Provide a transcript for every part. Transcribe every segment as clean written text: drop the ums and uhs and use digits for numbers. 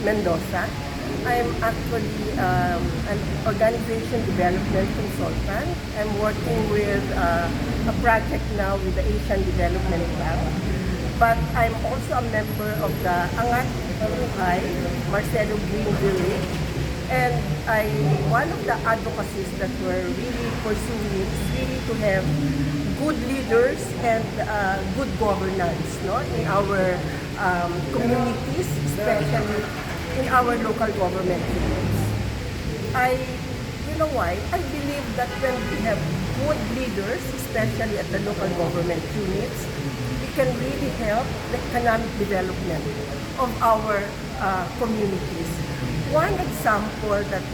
Mendoza. I'm actually an organization development consultant. I'm working with a project now with the Asian Development Bank. But I'm also a member of the Angat Buhay, Marcelo Green Village. And one of the advocacies that we're really pursuing is really to have good leaders and good governance, no, in our communities, especially in our local government units. You know why? I believe that when we have good leaders, especially at the local government units, we can really help the economic development of our communities. One example that,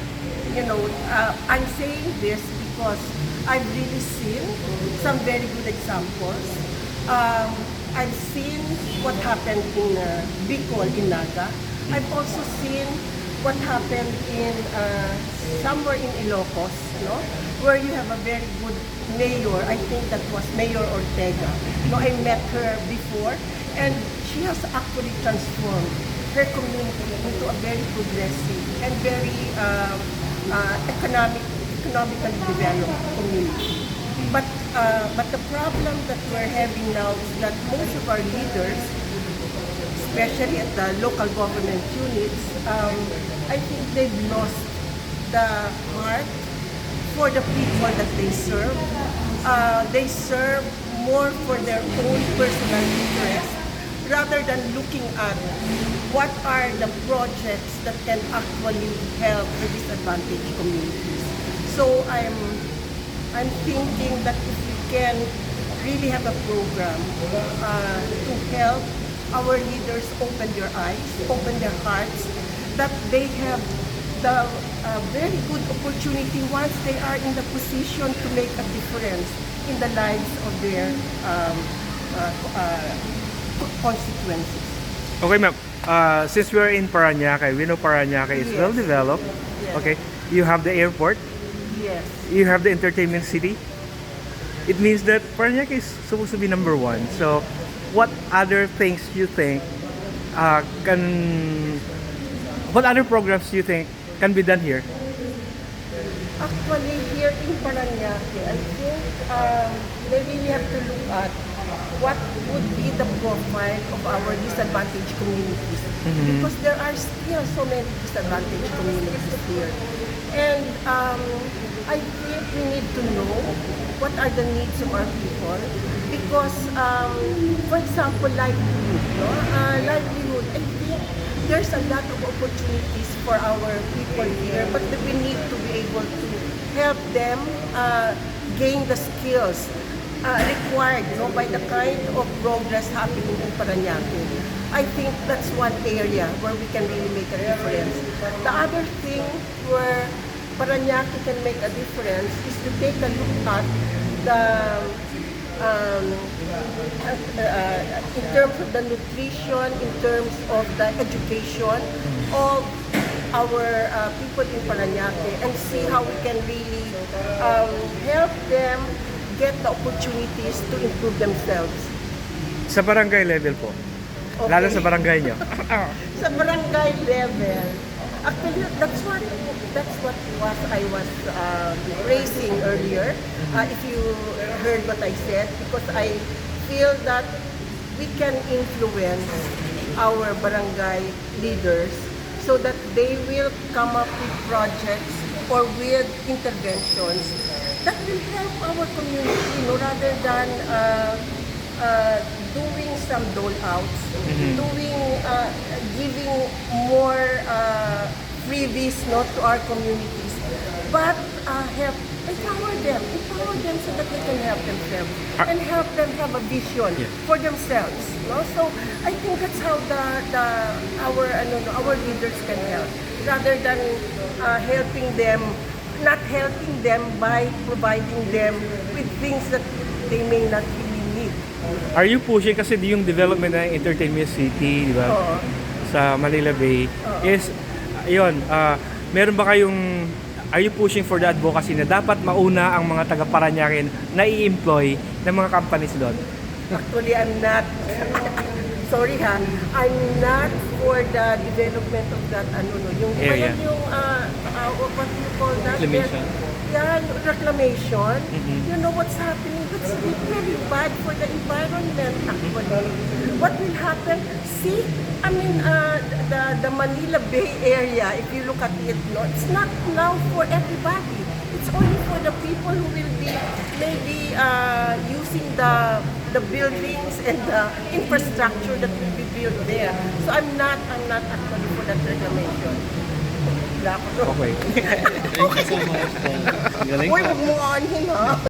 I'm saying this because I've really seen some very good examples. I've seen what happened in Bicol, in Naga. I've also seen what happened in somewhere in Ilocos, no, where you have a very good mayor. I think that was Mayor Ortega. No, I met her before, and she has actually transformed her community into a very progressive and very economically developed community. But the problem that we're having now is that most of our leaders, especially at the local government units, I think they've lost the heart for the people that they serve. They serve more for their own personal interest rather than looking at what are the projects that can actually help the disadvantaged communities. So I'm thinking that if we can really have a program to help our leaders open their eyes, open their hearts, that they have the very good opportunity once they are in the position to make a difference in the lives of their constituencies. Okay, ma'am. Since we're in Parañaque, we know Parañaque is Yes. well developed. Yes. Okay, you have the airport, Yes. you have the entertainment city. It means that Parañaque is supposed to be number one. So, what other things you think what other programs you think can be done here? Actually, here in Parañaque, I think maybe we have to look at what would be the profile of our disadvantaged communities. Because there are still so many disadvantaged communities here. And I think we need to know what are the needs of our people. Because, for example, livelihood. No? Livelihood, I think there's a lot of opportunities for our people here, but we need to be able to help them gain the skills required, by the kind of progress happening in Parañaque. I think that's one area where we can really make a difference. The other thing where Parañaque can make a difference is to take a look at the in terms of the nutrition, in terms of the education of our people in Parañaque, and see how we can really help them get the opportunities to improve themselves. Sa barangay level po. Okay. Lalo sa barangay nyo. Sa barangay level, actually that's what I was raising earlier. If you heard what I said, because I feel that we can influence our barangay leaders so that they will come up with projects or with interventions that will help our community, rather than doing some dole-outs, giving more freebies to our communities, but empower them so that they can help themselves and help them have a vision for themselves. So I think that's how our leaders can help, rather than not helping them by providing them with things that they may not really need. Are you pushing kasi yung development ng entertainment city, di ba? Oo. Sa Manila Bay is meron ba kayong are you pushing for the advocacy na dapat mauna ang mga taga Parañaque na i-employ ng mga companies doon? Actually, I'm not sorry I'm not for the development of that yung Area. yung what do you call that? Reclamation. Yeah, reclamation. Mhm. You know what's happening? That's very bad for the environment actually. What will happen? See, I mean, the Manila Bay area, if you look at it, no, it's not now for everybody. It's only for the people who will be maybe using the buildings and the infrastructure that will be built there. So I'm not actually for that reclamation. Wala ako doon. Okay. Thank you so much po. Galing Uy, po. huwag mo aanhin ha.